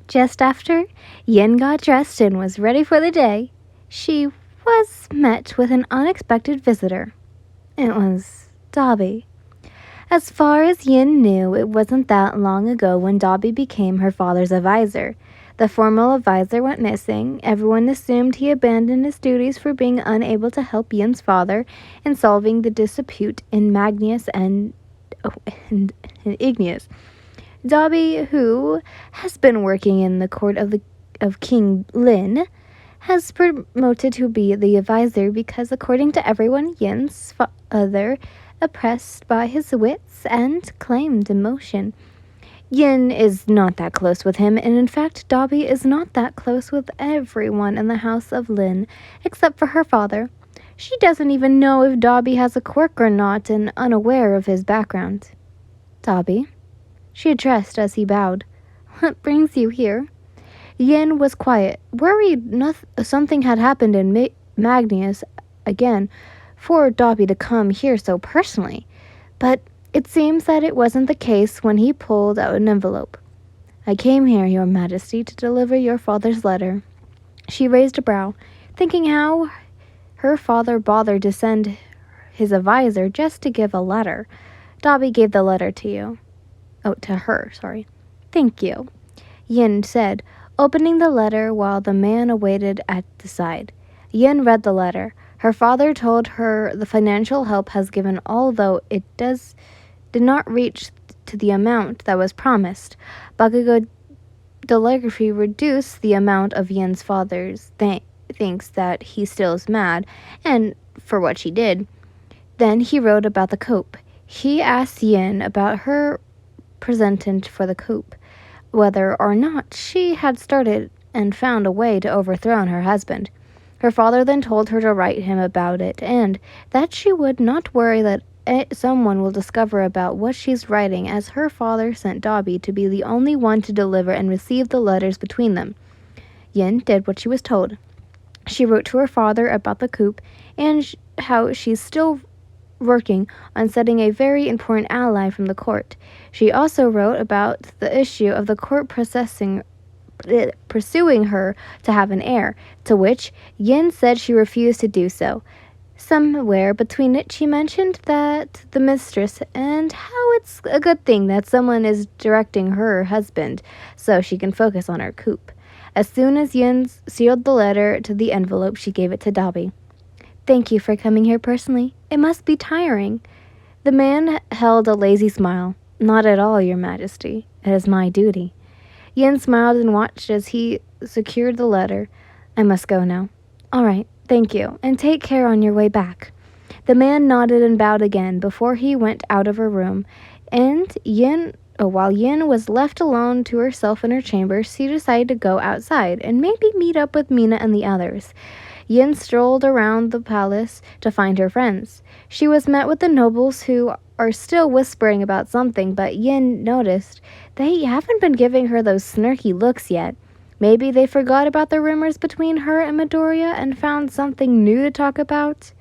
Just after Yin got dressed and was ready for the day, she was met with an unexpected visitor. It was Dobby. As far as Yin knew, it wasn't that long ago when Dobby became her father's advisor. The formal advisor went missing. Everyone assumed he abandoned his duties for being unable to help Yin's father in solving the dispute in Magnus and Igneous. Dobby, who has been working in the court of King Lin, has promoted to be the advisor because, according to everyone, Yin's father oppressed by his wits and claimed emotion. Yin is not that close with him, and in fact, Dobby is not that close with everyone in the house of Lin, except for her father. She doesn't even know if Dobby has a quirk or not, and unaware of his background. Dobby, she addressed as he bowed. What brings you here? Yin was quiet, worried something had happened in Magnus again for Dobby to come here so personally. But it seems that it wasn't the case when he pulled out an envelope. I came here, Your Majesty, to deliver your father's letter. She raised a brow, thinking how her father bothered to send his advisor just to give a letter. Dobby gave the letter to you. Oh, to her, sorry. Thank you, Yin said, opening the letter while the man awaited at the side. Yin read the letter. Her father told her the financial help has given, although it did not reach to the amount that was promised. Bakugou telegraphy reduced the amount of Yin's father's thinks that he still is mad, and for what she did. Then he wrote about the coup. He asked Yin about her presentment for the coup, whether or not she had started and found a way to overthrow her husband. Her father then told her to write him about it, and that she would not worry that someone will discover about what she's writing, as her father sent Dobby to be the only one to deliver and receive the letters between them. Yin did what she was told. She wrote to her father about the coup and how she's still working on setting a very important ally from the court. She also wrote about the issue of the court pursuing her to have an heir, to which Yin said she refused to do so. Somewhere between it, she mentioned that the mistress and how it's a good thing that someone is directing her husband so she can focus on her coup. As soon as Yin sealed the letter to the envelope, she gave it to Dobby. Thank you for coming here personally. It must be tiring. The man held a lazy smile. Not at all, Your Majesty. It is my duty. Yin smiled and watched as he secured the letter. I must go now. All right, thank you, and take care on your way back. The man nodded and bowed again before he went out of her room, and while Yin was left alone to herself in her chamber, she decided to go outside and maybe meet up with Mina and the others. Yin strolled around the palace to find her friends. She was met with the nobles, who are still whispering about something, but Yin noticed they haven't been giving her those snarky looks yet. Maybe they forgot about the rumors between her and Midoriya and found something new to talk about.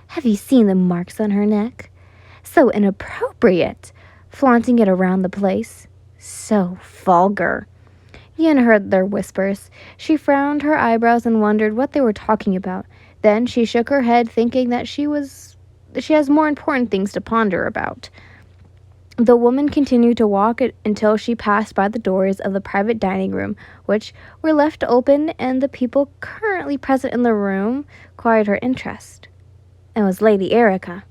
Have you seen the marks on her neck? So inappropriate, flaunting it around the place. So vulgar. Yin heard their whispers. She frowned her eyebrows and wondered what they were talking about. Then she shook her head, thinking that she has more important things to ponder about. The woman continued to walk until she passed by the doors of the private dining room, which were left open, and the people currently present in the room acquired her interest. It was Lady Erica.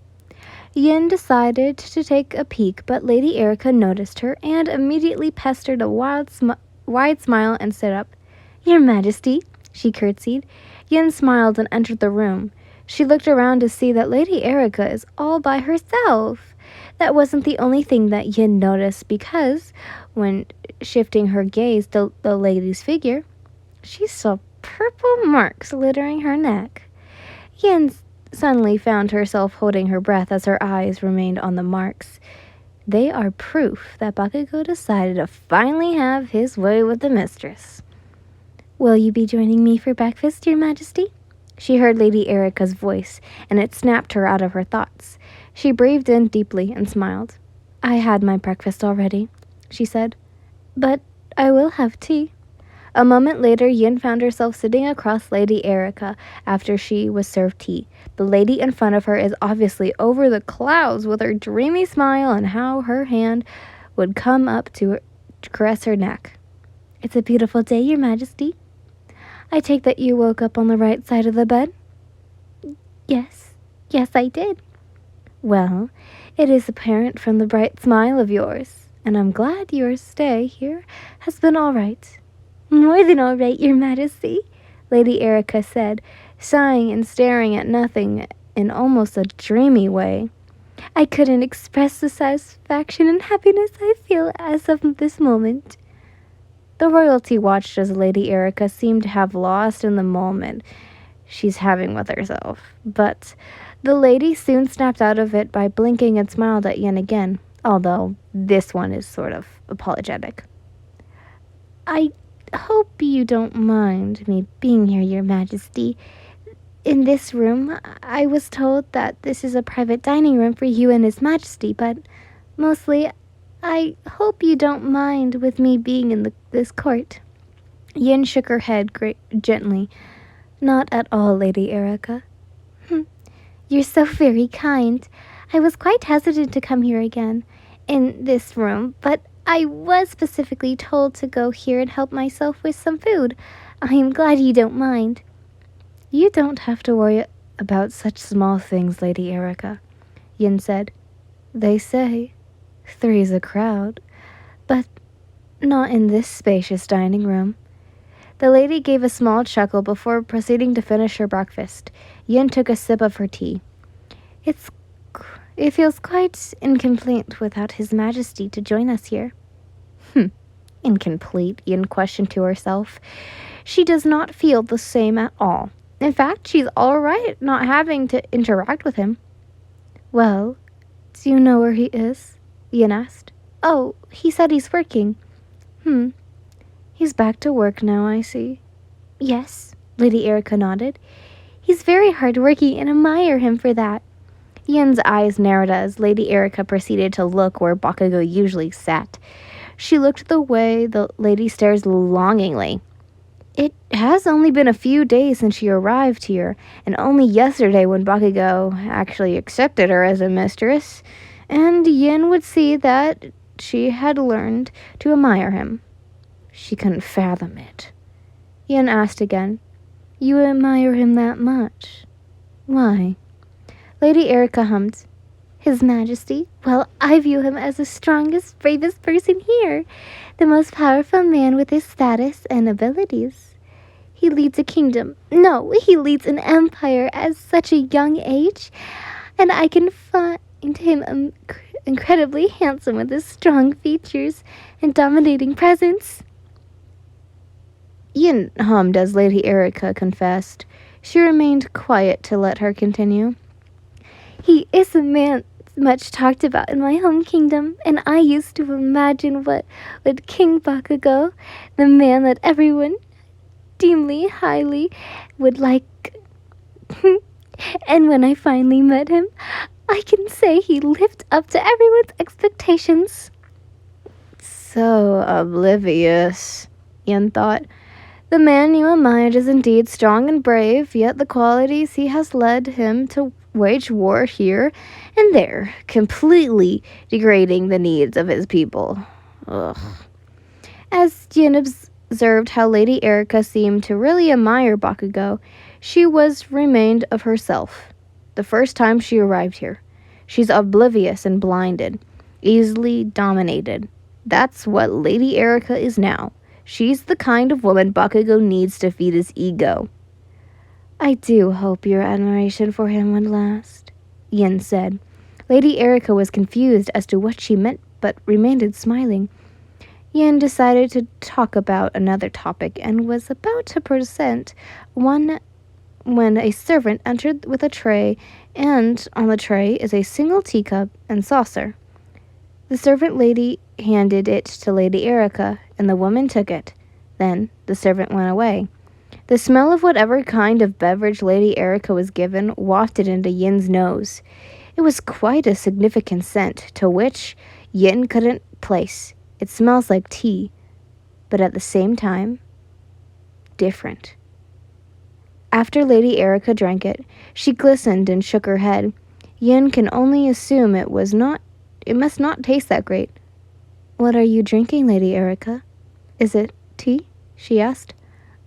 Yin decided to take a peek, but Lady Erica noticed her and immediately pestered a wide smile and stood up. Your Majesty, she curtsied. Yin smiled and entered the room. She looked around to see that Lady Erica is all by herself. That wasn't the only thing that Yin noticed, because when shifting her gaze to the lady's figure, she saw purple marks littering her neck. Yin suddenly found herself holding her breath as her eyes remained on the marks. They are proof that Bakugou decided to finally have his way with the mistress. Will you be joining me for breakfast, Your Majesty? She heard Lady Erica's voice, and it snapped her out of her thoughts. She breathed in deeply and smiled. I had my breakfast already, she said. But I will have tea. A moment later, Yin found herself sitting across Lady Erica after she was served tea. The lady in front of her is obviously over the clouds with her dreamy smile and how her hand would come up to caress her neck. "It's a beautiful day, Your Majesty. I take that you woke up on the right side of the bed?" Yes, I did." "Well, it is apparent from the bright smile of yours, and I'm glad your stay here has been all right." "More than all right, Your Majesty," Lady Erica said, sighing and staring at nothing in almost a dreamy way. "I couldn't express the satisfaction and happiness I feel as of this moment." The royalty watched as Lady Erica seemed to have lost in the moment she's having with herself. But the lady soon snapped out of it by blinking and smiled at Yin again, although this one is sort of apologetic. "I hope you don't mind me being here, Your Majesty. In this room, I was told that this is a private dining room for you and His Majesty, but mostly I hope you don't mind with me being in this court." Yin shook her head gently. "Not at all, Lady Erica." "You're so very kind. I was quite hesitant to come here again, in this room, but I was specifically told to go here and help myself with some food. I am glad you don't mind." "You don't have to worry about such small things, Lady Erica," Yin said. "They say 3's a crowd, but not in this spacious dining room." The lady gave a small chuckle before proceeding to finish her breakfast. Yin took a sip of her tea. It feels quite incomplete without His Majesty to join us here." Incomplete, Yin questioned to herself. She does not feel the same at all. In fact, she's all right not having to interact with him. "Well, do you know where he is?" Yin asked. "Oh, he said he's working." He's back to work now, I see." "Yes," Lady Erica nodded. "He's very hard-working and admire him for that." Yin's eyes narrowed as Lady Erica proceeded to look where Bakugou usually sat. She looked the way the lady stares longingly. It has only been a few days since she arrived here, and only yesterday when Bakugou actually accepted her as a mistress, and Yin would see that she had learned to admire him. She couldn't fathom it. Yin asked again, "You admire him that much? Why?" Lady Erica hummed, "His Majesty, well, I view him as the strongest, bravest person here, the most powerful man with his status and abilities. He leads a kingdom. No, he leads an empire at such a young age, and I can find him incredibly handsome with his strong features and dominating presence." Yin hummed as Lady Erica confessed. She remained quiet to let her continue. "He is a man much talked about in my home kingdom, and I used to imagine what would King Bakugou, the man that everyone deemly highly would like. And when I finally met him, I can say he lived up to everyone's expectations." "So oblivious," Yin thought. "The man you admired is indeed strong and brave, yet the qualities he has led him to wage war here and there, completely degrading the needs of his people." Ugh. As Yin observed how Lady Erica seemed to really admire Bakugou, she remained of herself. The first time she arrived here, she's oblivious and blinded, easily dominated. That's what Lady Erica is now. She's the kind of woman Bakugou needs to feed his ego. "I do hope your admiration for him would last," Yin said. Lady Erica was confused as to what she meant, but remained smiling. Yin decided to talk about another topic and was about to present one when a servant entered with a tray, and on the tray is a single teacup and saucer. The servant lady handed it to Lady Erica, and the woman took it. Then the servant went away. The smell of whatever kind of beverage Lady Erica was given wafted into Yin's nose. It was quite a significant scent, to which Yin couldn't place. It smells like tea, but at the same time, different. After Lady Erica drank it, she glistened and shook her head. Yin can only assume it must not taste that great. What are you drinking, Lady Erica? Is it tea? She asked.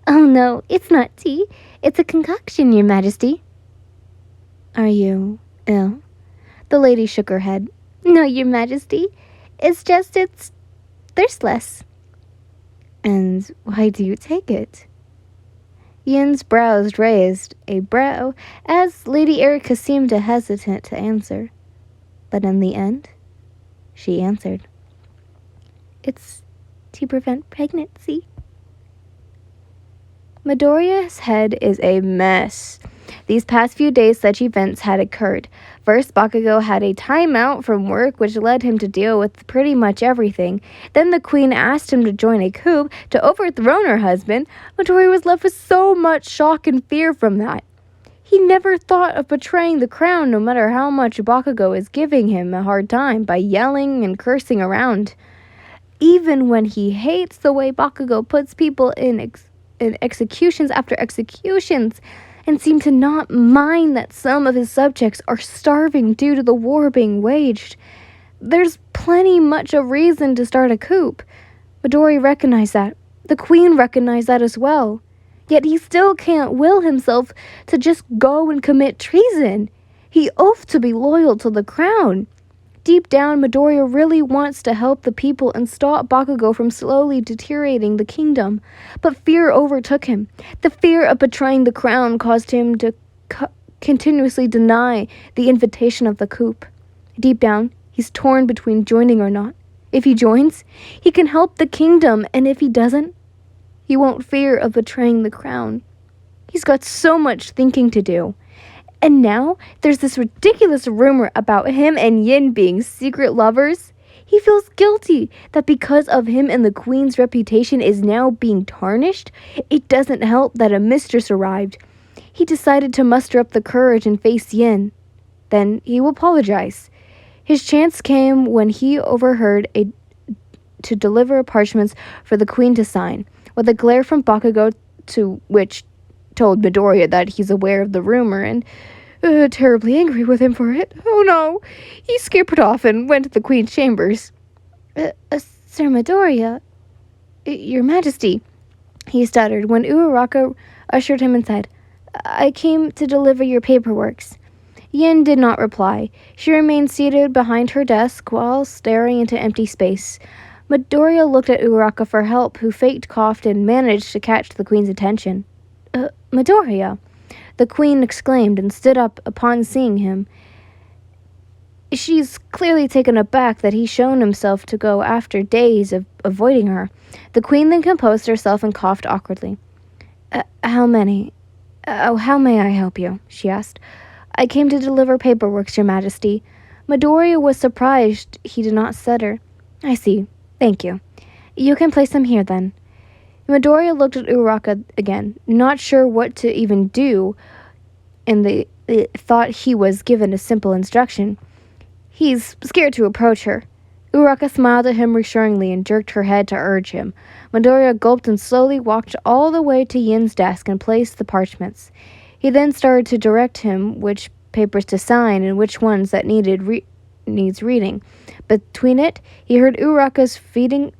Oh no, it's not tea. It's a concoction, Your Majesty. Are you ill? The lady shook her head. No, Your Majesty. It's thirstless. And why do you take it? Yin's brows raised a brow as Lady Erica seemed hesitant to answer. But in the end, she answered. It's to prevent pregnancy. Midoriya's head is a mess. These past few days, such events had occurred. First, Bakugou had a timeout from work, which led him to deal with pretty much everything. Then the queen asked him to join a coup to overthrow her husband. Midoriya was left with so much shock and fear from that. He never thought of betraying the crown, no matter how much Bakugou is giving him a hard time by yelling and cursing around. Even when he hates the way Bakugou puts people in executions after executions, and seemed to not mind that some of his subjects are starving due to the war being waged. There's plenty much of reason to start a coup. Midoriya recognized that. The queen recognized that as well. Yet he still can't will himself to just go and commit treason. He oaths to be loyal to the crown. Deep down, Midoriya really wants to help the people and stop Bakugou from slowly deteriorating the kingdom. But fear overtook him. The fear of betraying the crown caused him to continuously deny the invitation of the coup. Deep down, he's torn between joining or not. If he joins, he can help the kingdom, and if he doesn't, he won't fear of betraying the crown. He's got so much thinking to do. And now, there's this ridiculous rumor about him and Yin being secret lovers. He feels guilty that because of him and the queen's reputation is now being tarnished, it doesn't help that a mistress arrived. He decided to muster up the courage and face Yin. Then he will apologize. His chance came when he overheard to deliver parchments for the queen to sign, with a glare from Bakugou to which told Midoriya that he's aware of the rumor and terribly angry with him for it. Oh no! He skippered off and went to the queen's chambers. Sir Midoriya, Your Majesty, he stuttered when Uraraka ushered him inside. I came to deliver your paperworks. Yin did not reply. She remained seated behind her desk while staring into empty space. Midoriya looked at Uraraka for help, who faked coughed and managed to catch the queen's attention. Midoriya, the queen exclaimed and stood up upon seeing him. She's clearly taken aback that he's shown himself to go after days of avoiding her. The queen then composed herself and coughed awkwardly. How may I help you? She asked. I came to deliver paperwork, Your Majesty. Midoriya was surprised he did not stutter. I see. Thank you. You can place them here then. Midoriya looked at Uraraka again, not sure what to even do, and thought he was given a simple instruction. He's scared to approach her. Uraraka smiled at him reassuringly and jerked her head to urge him. Midoriya gulped and slowly walked all the way to Yin's desk and placed the parchments. He then started to direct him which papers to sign and which ones that needs reading. Between it, he heard Uraraka's fading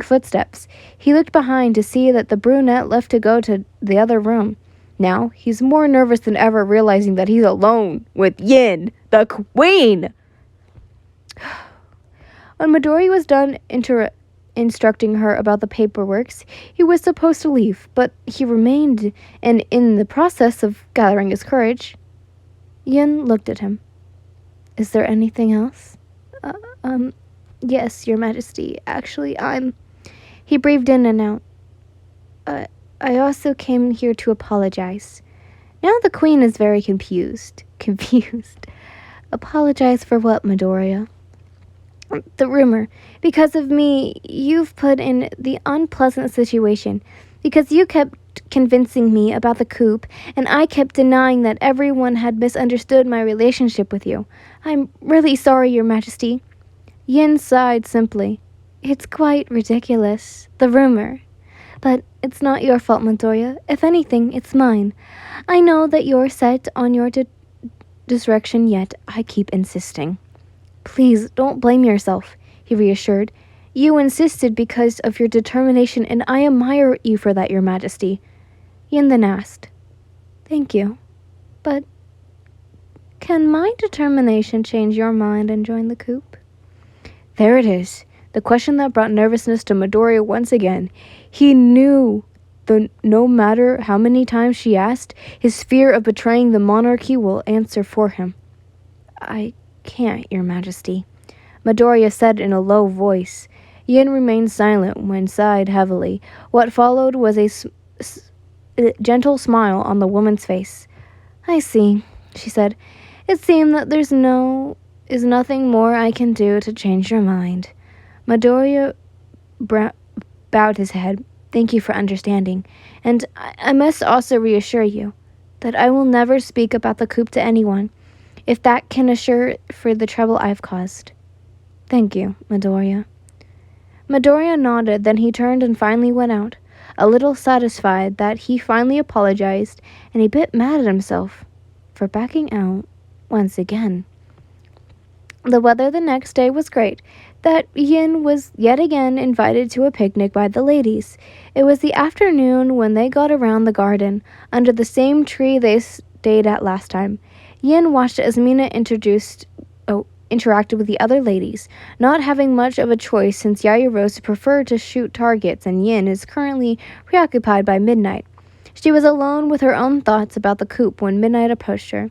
footsteps. He looked behind to see that the brunette left to go to the other room. Now, he's more nervous than ever, realizing that he's alone with Yin, the queen. When Midoriya was done instructing her about the paperworks, he was supposed to leave, but he remained and in the process of gathering his courage. Yin looked at him. Is there anything else? Yes, Your Majesty. Actually, He breathed in and out. I also came here to apologize. Now the queen is very confused. Confused. Apologize for what, Midoriya? The rumor. Because of me, you've put in the unpleasant situation. Because you kept convincing me about the coup, and I kept denying that everyone had misunderstood my relationship with you. I'm really sorry, Your Majesty. Yin sighed simply. It's quite ridiculous. The rumor. But it's not your fault, Midoriya. If anything, it's mine. I know that you're set on your direction, yet I keep insisting. Please, don't blame yourself, he reassured. You insisted because of your determination, and I admire you for that, Your Majesty. Yin then asked, Thank you. But can my determination change your mind and join the coup? There it is. The question that brought nervousness to Midoriya once again. He knew that no matter how many times she asked, his fear of betraying the monarchy will answer for him. I can't, Your Majesty, Midoriya said in a low voice. Yin remained silent when sighed heavily. What followed was a gentle smile on the woman's face. I see, she said. It seems that there's nothing more I can do to change your mind. Midoriya bowed his head. Thank you for understanding. And I must also reassure you that I will never speak about the coup to anyone, if that can assure for the trouble I've caused. Thank you, Midoriya. Midoriya nodded, then he turned and finally went out, a little satisfied that he finally apologized and a bit mad at himself for backing out once again. The weather the next day was great, that Yin was yet again invited to a picnic by the ladies. It was the afternoon when they got around the garden, under the same tree they stayed at last time. Yin watched as Mina interacted with the other ladies, not having much of a choice since Yaoyorozu preferred to shoot targets and Yin is currently preoccupied by Midnight. She was alone with her own thoughts about the coup when Midnight approached her.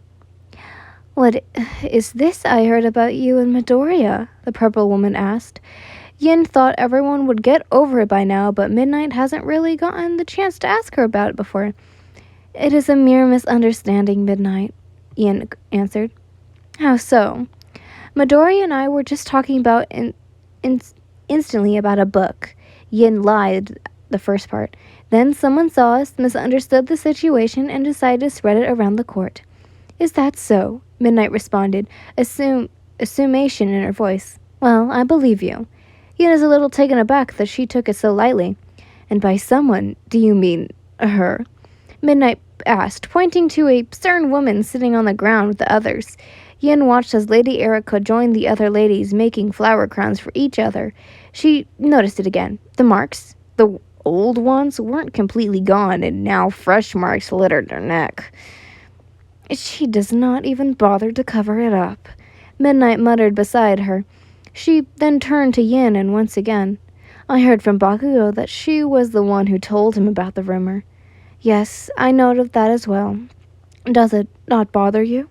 What is this I heard about you and Midoriya? The purple woman asked. Yin thought everyone would get over it by now, but Midnight hasn't really gotten the chance to ask her about it before. It is a mere misunderstanding, Midnight, Yin answered. How so? Midoriya and I were just talking about instantly about a book. Yin lied the first part. Then someone saw us, misunderstood the situation, and decided to spread it around the court. Is that so? Midnight responded, assumation in her voice. Well, I believe you. Yin is a little taken aback that she took it so lightly. And by someone, do you mean her? Midnight asked, pointing to a stern woman sitting on the ground with the others. Yin watched as Lady Erica joined the other ladies, making flower crowns for each other. She noticed it again. The marks, the old ones, weren't completely gone, and now fresh marks littered their neck. She does not even bother to cover it up, Midnight muttered beside her. She then turned to Yin and once again, I heard from Bakugou that she was the one who told him about the rumor. Yes, I noted that as well. Does it not bother you?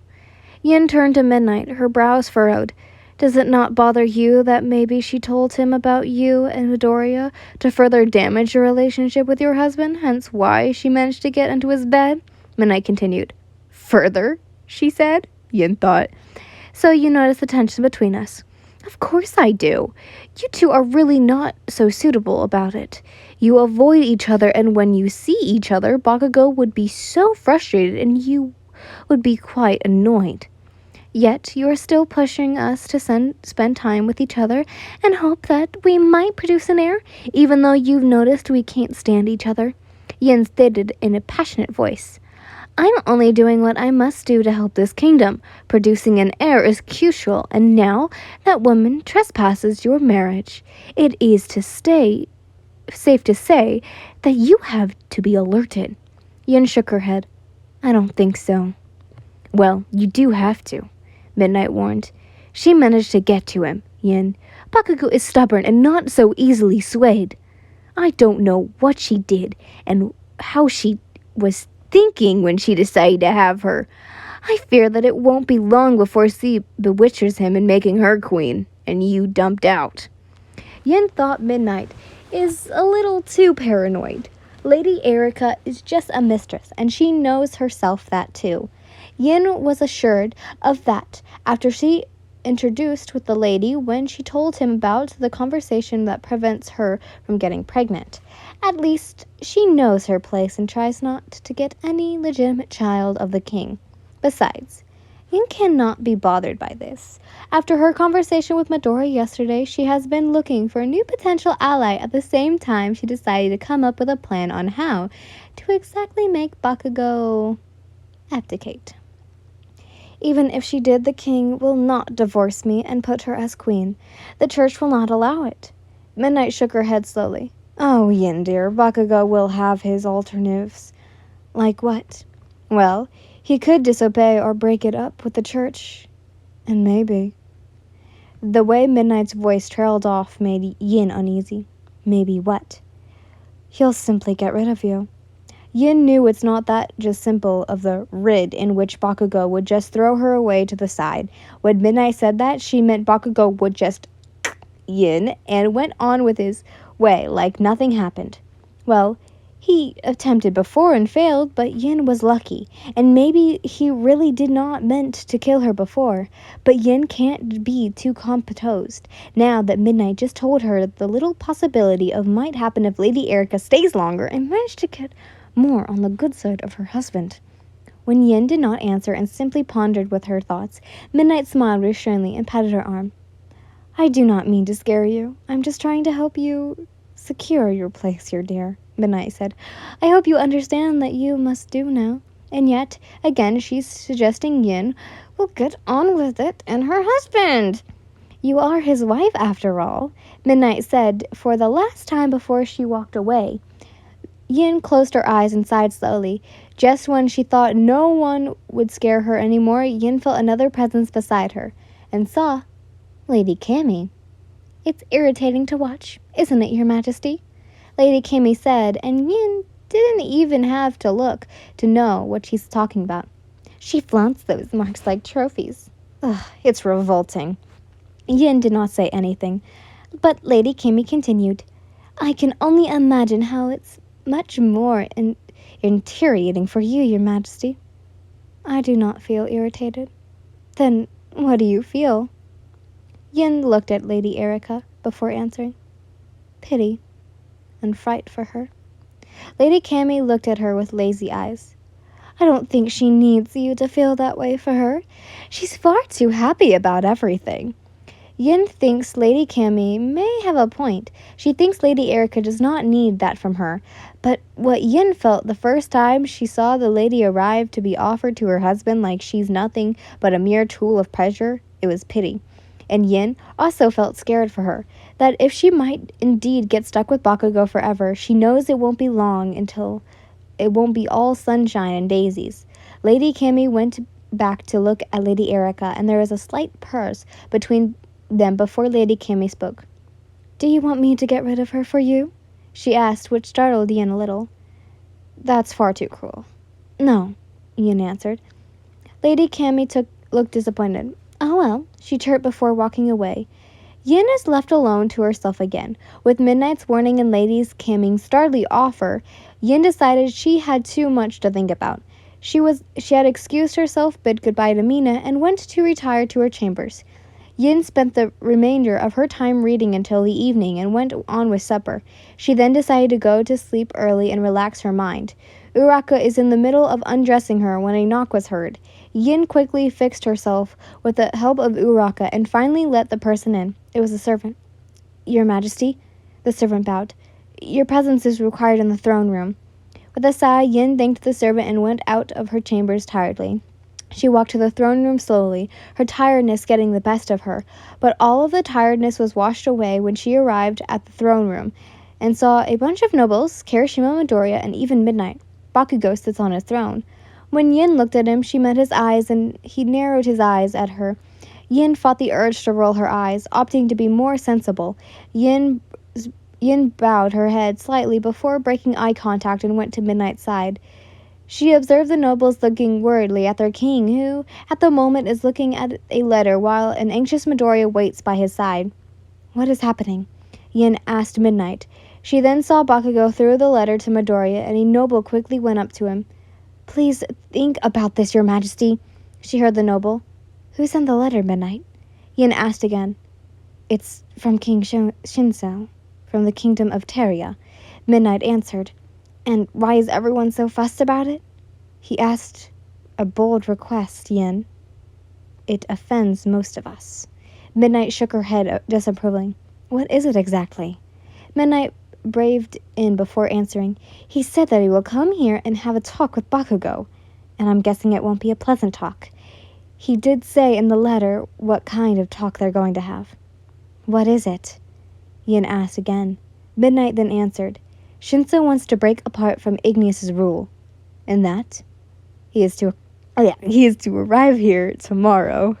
Yin turned to Midnight, her brows furrowed. Does it not bother you that maybe she told him about you and Midoriya to further damage your relationship with your husband, hence why she managed to get into his bed? Midnight continued. Further, she said, Yin thought. So you notice the tension between us. Of course I do. You two are really not so suitable about it. You avoid each other, and when you see each other, Bakugou would be so frustrated and you would be quite annoyed. Yet you are still pushing us to spend time with each other and hope that we might produce an heir, even though you've noticed we can't stand each other, Yin stated in a passionate voice. I'm only doing what I must do to help this kingdom. Producing an heir is crucial, and now that woman trespasses your marriage, it is safe to say that you have to be alerted. Yin shook her head. I don't think so. Well, you do have to, Midnight warned. She managed to get to him, Yin. Bakugou is stubborn and not so easily swayed. I don't know what she did and how she was thinking when she decided to have her. I fear that it won't be long before she bewitches him in making her queen, and you dumped out. Yin thought Midnight is a little too paranoid. Lady Erica is just a mistress, and she knows herself that too. Yin was assured of that after she introduced with the lady when she told him about the conversation that prevents her from getting pregnant. At least she knows her place and tries not to get any legitimate child of the king. Besides, Yin cannot be bothered by this. After her conversation with Midoriya yesterday, she has been looking for a new potential ally. At the same time, she decided to come up with a plan on how to exactly make Bakugou abdicate. Even if she did, the king will not divorce me and put her as queen. The church will not allow it. Midnight shook her head slowly. Oh, Yin dear, Bakugou will have his alternatives. Like what? Well, he could disobey or break it up with the church. And maybe. The way Midnight's voice trailed off made Yin uneasy. Maybe what? He'll simply get rid of you. Yin knew it's not that just simple of the rid in which Bakugou would just throw her away to the side. When Midnight said that, she meant Bakugou would just Yin and went on with his way like nothing happened. Well, he attempted before and failed, but Yin was lucky, and maybe he really did not meant to kill her before. But Yin can't be too composed now that Midnight just told her the little possibility of might happen if Lady Erica stays longer and managed to get more on the good side of her husband. When Yin did not answer and simply pondered with her thoughts, Midnight smiled reassuringly and patted her arm. I do not mean to scare you. I'm just trying to help you secure your place here, dear, Midnight said. I hope you understand that you must do now. And yet, again, she's suggesting Yin will get on with it and her husband. You are his wife, after all, Midnight said for the last time before she walked away. Yin closed her eyes and sighed slowly. Just when she thought no one would scare her anymore, Yin felt another presence beside her and saw Lady Cammy. It's irritating to watch, isn't it, Your Majesty? Lady Cammy said, and Yin didn't even have to look to know what she's talking about. She flaunts those marks like trophies. Ugh, it's revolting. Yin did not say anything, but Lady Cammy continued. I can only imagine how it's much more infuriating for you, Your Majesty. I do not feel irritated. Then what do you feel? Yin looked at Lady Erica before answering. Pity and fright for her. Lady Cammy looked at her with lazy eyes. I don't think she needs you to feel that way for her. She's far too happy about everything. Yin thinks Lady Cammy may have a point. She thinks Lady Erica does not need that from her. But what Yin felt the first time she saw the lady arrive to be offered to her husband like she's nothing but a mere tool of pleasure, it was pity. And Yin also felt scared for her, that if she might indeed get stuck with Bakugou forever, she knows it won't be long until it won't be all sunshine and daisies. Lady Cammy went back to look at Lady Erica, and there was a slight pause between them before Lady Cammy spoke. Do you want me to get rid of her for you? She asked, which startled Yin a little. That's far too cruel. No, Yin answered. Lady Cammy looked disappointed. Oh well, she chirped before walking away. Yin is left alone to herself again. With Midnight's warning and Lady Cammy's startling offer, Yin decided she had too much to think about. She had excused herself, bid goodbye to Mina, and went to retire to her chambers. Yin spent the remainder of her time reading until the evening and went on with supper. She then decided to go to sleep early and relax her mind. Uraka is in the middle of undressing her when a knock was heard. Yin quickly fixed herself with the help of Uraka and finally let the person in. It was a servant. Your Majesty, the servant bowed. Your presence is required in the throne room. With a sigh, Yin thanked the servant and went out of her chambers tiredly. She walked to the throne room slowly, her tiredness getting the best of her, but all of the tiredness was washed away when she arrived at the throne room and saw a bunch of nobles, Kirishima, Midoriya, and even Midnight. Bakugou sits on his throne. When Yin looked at him, she met his eyes, and he narrowed his eyes at her. Yin fought the urge to roll her eyes, opting to be more sensible. Yin bowed her head slightly before breaking eye contact and went to Midnight's side. She observed the nobles looking worriedly at their king, who, at the moment, is looking at a letter while an anxious Midoriya waits by his side. What is happening? Yin asked Midnight. She then saw Bakugou throw the letter to Midoriya, and a noble quickly went up to him. Please think about this, Your Majesty, she heard the noble. Who sent the letter, Midnight? Yin asked again. It's from King Shinso, from the kingdom of Teria, Midnight answered. And why is everyone so fussed about it? He asked a bold request, Yin. it offends most of us. Midnight shook her head disapprovingly. What is it exactly? Midnight braved in before answering. He said that he will come here and have a talk with Bakugou, and I'm guessing it won't be a pleasant talk. He did say in the letter what kind of talk they're going to have. What is it? Yin asked again. Midnight then answered. Shinso wants to break apart from Igneous's rule. And that? He is to arrive here tomorrow.